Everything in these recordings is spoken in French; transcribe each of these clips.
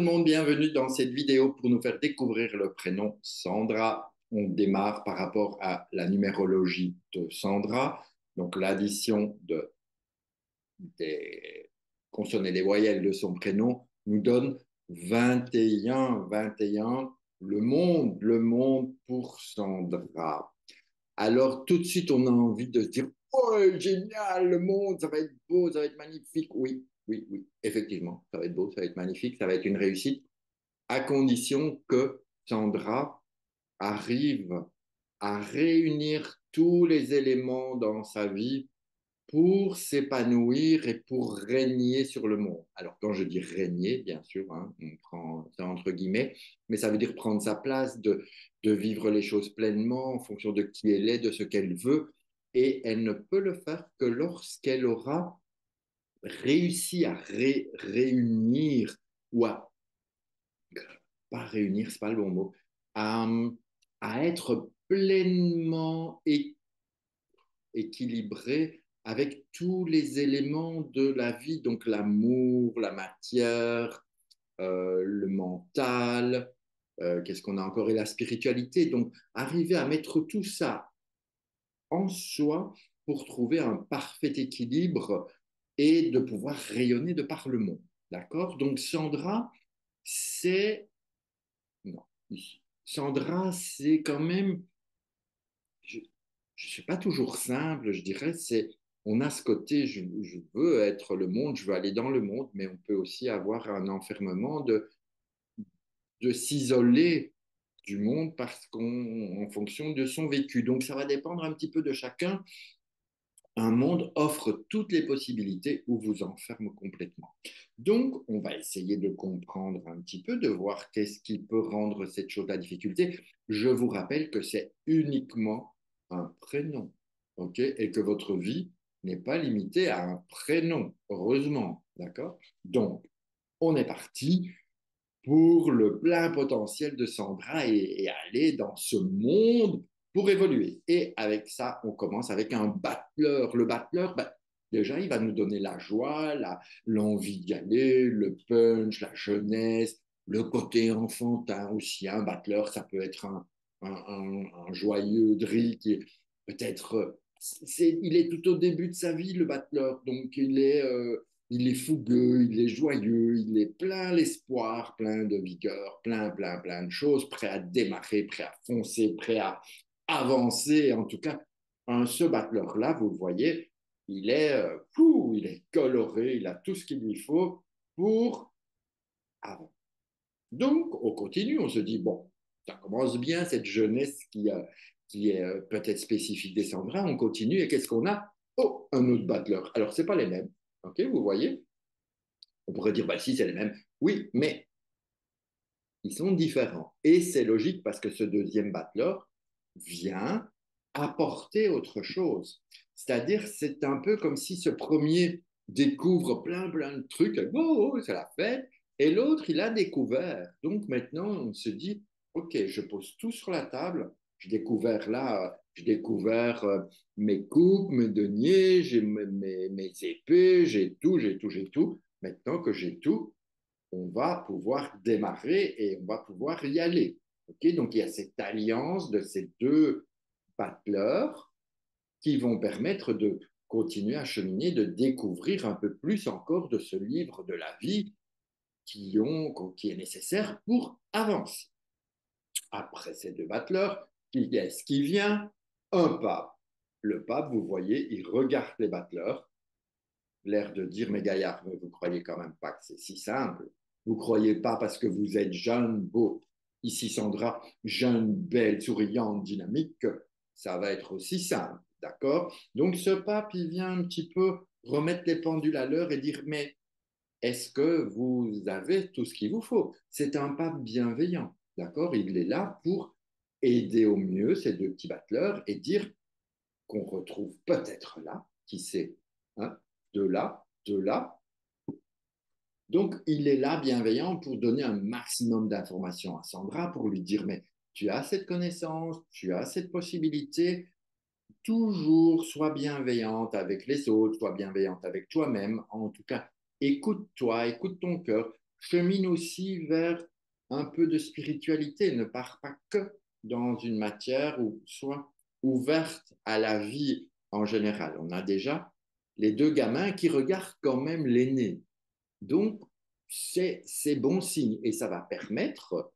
le monde, bienvenue dans cette vidéo pour nous faire découvrir le prénom Sandra. On démarre par rapport à la numérologie de Sandra, donc l'addition des consonnes et des voyelles de son prénom nous donne 21, 21, le monde pour Sandra. Alors tout de suite, on a envie de se dire, oh, génial, le monde, ça va être beau, ça va être magnifique. Oui, oui, oui, effectivement, ça va être beau, ça va être magnifique, ça va être une réussite à condition que Sandra arrive à réunir tous les éléments dans sa vie pour s'épanouir et pour régner sur le monde. Alors, quand je dis régner, bien sûr, hein, on prend ça entre guillemets, mais ça veut dire prendre sa place, de vivre les choses pleinement en fonction de qui elle est, de ce qu'elle veut. Et elle ne peut le faire que lorsqu'elle aura réussi à réunir ou à pas réunir, c'est pas le bon mot, à, à être pleinement équilibré avec tous les éléments de la vie, donc l'amour, la matière, le mental, qu'est-ce qu'on a encore, et la spiritualité. Donc, arriver à mettre tout ça en soi pour trouver un parfait équilibre et de pouvoir rayonner de par le monde. D'accord? Donc, Sandra, c'est non, ici. Sandra, c'est quand même, je ne suis pas toujours simple, je dirais, c'est, on a ce côté, je veux être le monde, je veux aller dans le monde, mais on peut aussi avoir un enfermement de s'isoler du monde parce qu'en fonction de son vécu. Donc, ça va dépendre un petit peu de chacun. Un monde offre toutes les possibilités ou vous enferme complètement. Donc, on va essayer de comprendre un petit peu, de voir qu'est-ce qui peut rendre cette chose la difficulté. Je vous rappelle que c'est uniquement un prénom, ok? Et que votre vie n'est pas limitée à un prénom, heureusement, d'accord? Donc, on est parti pour le plein potentiel de Sandra et aller dans ce monde pour évoluer. Et avec ça, on commence avec un battleur. Le battleur, ben, déjà, il va nous donner la joie, l'envie d'y aller, le punch, la jeunesse, le côté enfantin aussi. Un battleur, ça peut être un joyeux drille qui est peut-être... il est tout au début de sa vie, le battleur. Donc, il est fougueux, il est joyeux, il est plein l'espoir, plein de vigueur, plein de choses, prêt à démarrer, prêt à foncer, prêt à avancer. En tout cas, ce battleur-là, vous le voyez, il est coloré, il a tout ce qu'il lui faut pour avancer. Donc, on continue, on se dit, bon, ça commence bien, cette jeunesse qui est peut-être spécifique des Sandra, on continue, et qu'est-ce qu'on a? Oh, un autre battleur. Alors, c'est pas les mêmes, ok, vous voyez? On pourrait dire, bah si, c'est les mêmes. Oui, mais ils sont différents. Et c'est logique parce que ce deuxième battleur vient apporter autre chose. C'est-à-dire, c'est un peu comme si ce premier découvre plein de trucs, oh, c'est la fête, et l'autre, il a découvert. Donc maintenant, on se dit, OK, je pose tout sur la table. J'ai découvert mes coupes, mes deniers, j'ai mes épées, j'ai tout. Maintenant que j'ai tout, on va pouvoir démarrer et on va pouvoir y aller. Okay, donc il y a cette alliance de ces deux battleurs qui vont permettre de continuer à cheminer, de découvrir un peu plus encore de ce livre de la vie qui est nécessaire pour avancer. Après ces deux battleurs, qui est-ce qui vient? Un pape. Le pape, vous voyez, il regarde les battleurs, l'air de dire, mais gaillard, mais vous croyez quand même pas que c'est si simple. Vous croyez pas parce que vous êtes jeune, beau, ici Sandra, jeune, belle, souriante, dynamique, que ça va être aussi simple, d'accord? Donc ce pape, il vient un petit peu remettre les pendules à l'heure et dire, mais est-ce que vous avez tout ce qu'il vous faut? C'est un pape bienveillant, d'accord? Il est là pour aider au mieux ces deux petits battleurs et dire qu'on retrouve peut-être là, qui sait, hein, de là. Donc, il est là bienveillant pour donner un maximum d'informations à Sandra, pour lui dire, mais tu as cette connaissance, tu as cette possibilité, toujours sois bienveillante avec les autres, sois bienveillante avec toi-même. En tout cas, écoute-toi, écoute ton cœur. chemine aussi vers un peu de spiritualité, ne part pas que dans une matière ou soit ouverte à la vie en général. On a déjà les deux gamins qui regardent quand même l'aîné. Donc, c'est bon signe et ça va permettre,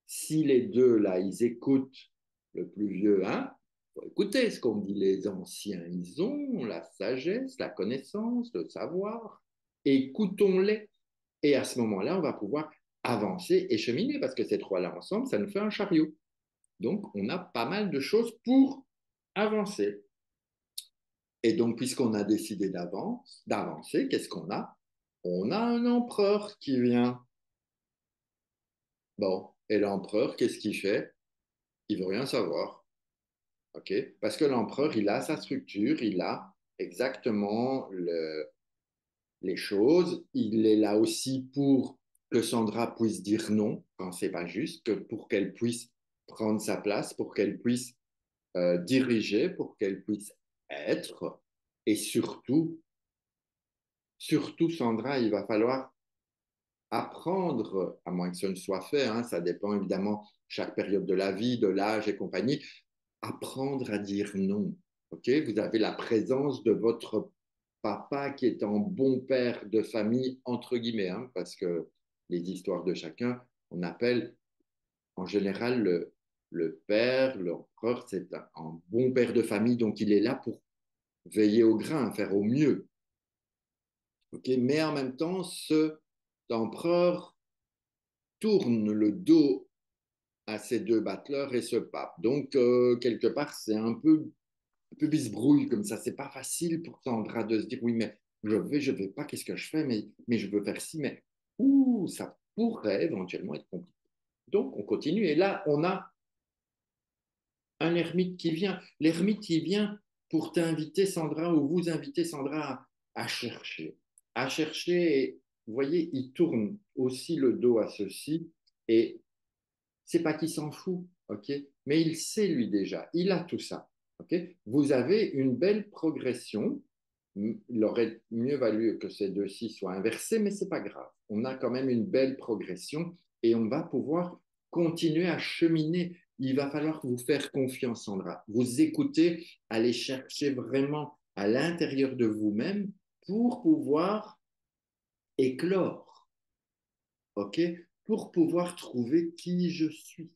si les deux là, ils écoutent le plus vieux, hein, faut écouter ce qu'ont dit les anciens. Ils ont la sagesse, la connaissance, le savoir. Écoutons-les. Et à ce moment-là, on va pouvoir avancer et cheminer parce que ces trois-là ensemble, ça nous fait un chariot. Donc, on a pas mal de choses pour avancer. Et donc, puisqu'on a décidé d'avancer, qu'est-ce qu'on a? On a un empereur qui vient. Bon, et l'empereur, qu'est-ce qu'il fait? Il veut rien savoir. OK? Parce que l'empereur, il a sa structure, il a exactement les choses. Il est là aussi pour que Sandra puisse dire non quand c'est pas juste, que pour qu'elle puisse prendre sa place, pour qu'elle puisse diriger, pour qu'elle puisse être. Et surtout, Sandra, il va falloir apprendre, à moins que ce ne soit fait, hein, ça dépend évidemment chaque période de la vie, de l'âge et compagnie, apprendre à dire non. Ok, vous avez la présence de votre papa qui est un bon père de famille, entre guillemets, hein, parce que les histoires de chacun, on appelle en général le père, l'empereur, c'est un bon père de famille, donc il est là pour veiller au grain, faire au mieux. Okay, mais en même temps, ce empereur tourne le dos à ces deux battleurs et ce pape. Donc, quelque part, c'est un peu bisbrouille comme ça. C'est pas facile pour Sandra de se dire oui, mais je vais pas, qu'est-ce que je fais, mais je veux faire ci, mais ouh, ça pourrait éventuellement être compliqué. Donc, on continue. Et là, on a un ermite qui vient. L'ermite, il vient pour t'inviter, Sandra, ou vous inviter, Sandra, à chercher. À chercher, et vous voyez, il tourne aussi le dos à ceci. Et c'est pas qu'il s'en fout, ok? Mais il sait lui déjà, il a tout ça, ok? Vous avez une belle progression. Il aurait mieux valu que ces deux-ci soient inversés, mais c'est pas grave. On a quand même une belle progression et on va pouvoir continuer à cheminer. Il va falloir vous faire confiance, Sandra. Vous écouter, aller chercher vraiment à l'intérieur de vous-même pour pouvoir éclore, ok? Pour pouvoir trouver qui je suis.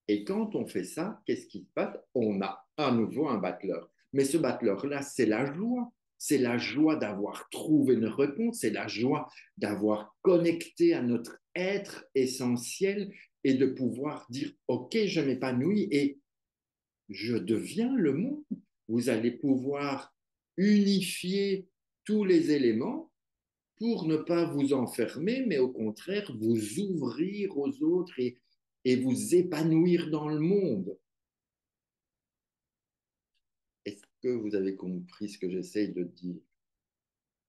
Et quand on fait ça, qu'est-ce qui se passe? On a à nouveau un battleur. Mais ce battleur-là, c'est la joie. C'est la joie d'avoir trouvé une réponse, c'est la joie d'avoir connecté à notre être essentiel et de pouvoir dire, OK, je m'épanouis et je deviens le monde. Vous allez pouvoir unifier tous les éléments pour ne pas vous enfermer, mais au contraire, vous ouvrir aux autres et vous épanouir dans le monde. Est-ce que vous avez compris ce que j'essaye de dire?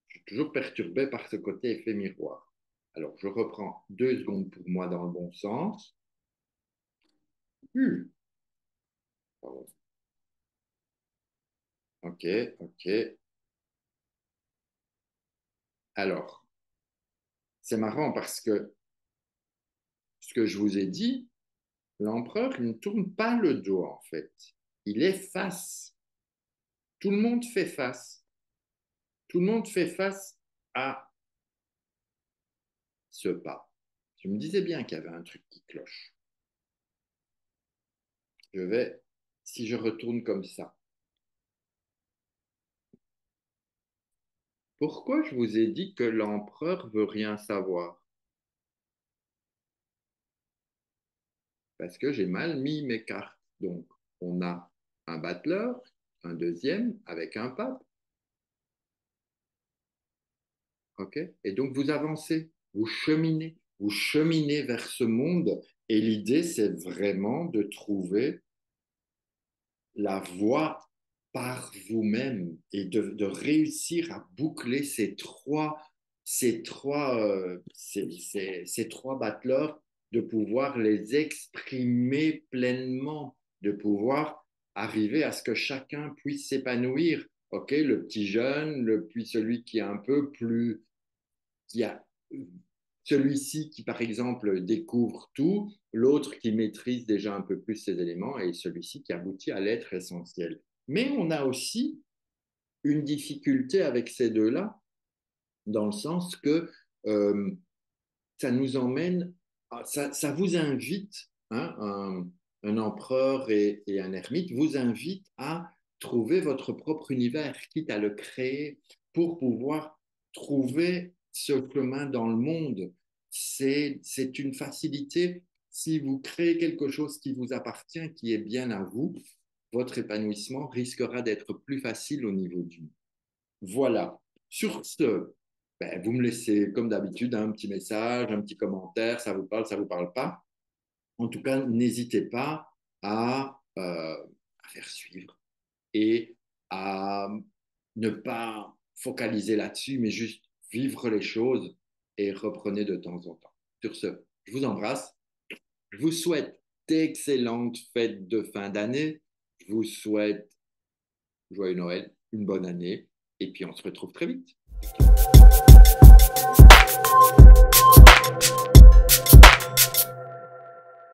Je suis toujours perturbé par ce côté effet miroir. Alors, je reprends 2 secondes pour moi dans le bon sens. Pardon. Ok, ok. Alors, c'est marrant parce que ce que je vous ai dit, l'empereur il ne tourne pas le dos en fait. Il est face. Tout le monde fait face. Tout le monde fait face à ce pas. Je me disais bien qu'il y avait un truc qui cloche. Je vais, si je retourne comme ça, pourquoi je vous ai dit que l'empereur veut rien savoir? Parce que j'ai mal mis mes cartes. Donc, on a un battleur, un deuxième avec un pape, ok? Et donc, vous cheminez vers ce monde. Et l'idée, c'est vraiment de trouver la voie par vous-même et de réussir à boucler ces trois battleurs, de pouvoir les exprimer pleinement, de pouvoir arriver à ce que chacun puisse s'épanouir. OK, le petit jeune, puis celui qui est un peu plus, qui a Celui-ci qui, par exemple, découvre tout, l'autre qui maîtrise déjà un peu plus ces éléments et celui-ci qui aboutit à l'être essentiel. Mais on a aussi une difficulté avec ces deux-là, dans le sens que euh, ça nous emmène, ça vous invite, hein, un empereur et un ermite vous invite à trouver votre propre univers, quitte à le créer pour pouvoir trouver ce chemin dans le monde. C'est une facilité. Si vous créez quelque chose qui vous appartient, qui est bien à vous, votre épanouissement risquera d'être plus facile au niveau du. Voilà. Sur ce, ben, vous me laissez, comme d'habitude, un petit message, un petit commentaire, ça vous parle pas. En tout cas, n'hésitez pas à faire suivre et à ne pas focaliser là-dessus, mais juste vivre les choses et reprenez de temps en temps. Sur ce, je vous embrasse. Je vous souhaite d'excellentes fêtes de fin d'année. Je vous souhaite joyeux Noël, une bonne année, et puis on se retrouve très vite.